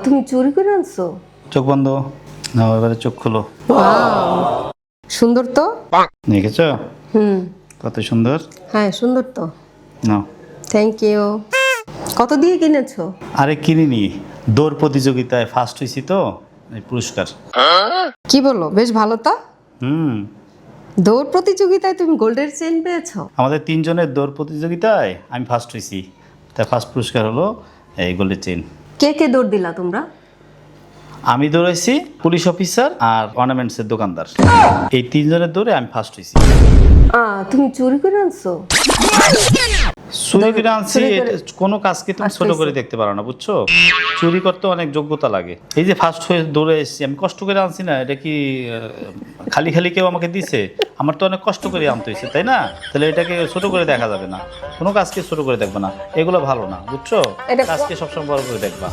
তুমি চুরি করে আনছো? চোখ বন্ধ। না, এবারে চোখ খোলো। সুন্দর তো। দেখেছ কত সুন্দর? হ্যাঁ সুন্দর তো। না, থ্যাংক ইউ। কত দিয়ে কিনেছো? আরে কিনিনি, দৌড় প্রতিযোগিতায় ফার্স্ট হয়েছি তো, এই পুরস্কার। কি বলো, বেশ ভালো তো। হুম, দৌড় প্রতিযোগিতায় তুমি গোল্ডের চেন পেয়েছো? আমাদের 3 জনের দৌড় প্রতিযোগিতায় আমি ফার্স্ট হয়েছি, তাই ফার্স্ট পুরস্কার হলো এই গোল্ডের চেন। কে কে দৌড় দিলা তোমরা? আমি দৌড়াইছি, পুলিশ অফিসার আর অর্নামেন্টসের দোকানদার। এই 3 জনের দৌড়ে আমি ফার্স্ট হয়েছি। তুমি চুরি করে আনছো? চুরি করে আনছি, চুরি করে- কোনো কাজকে তুমি ছোট করে দেখতে পারো না, বুঝছো? চুরি করতে অনেক যোগ্যতা লাগে। এই যে ফার্স্ট হয়ে দৌড়ে এসেছি, আমি কষ্ট করে আনছি না, এটা কি খালি খালি কেউ আমাকে দিছে? আমার তো অনেক কষ্ট করে আনতে হয়েছে, তাই না? তাহলে এটাকে ছোট করে দেখা যাবে না, কোনো কাজকে ছোট করে দেখবে না, এগুলো ভালো না, বুঝছো? এটা- কাজকে সবসময় বড় করে দেখবা।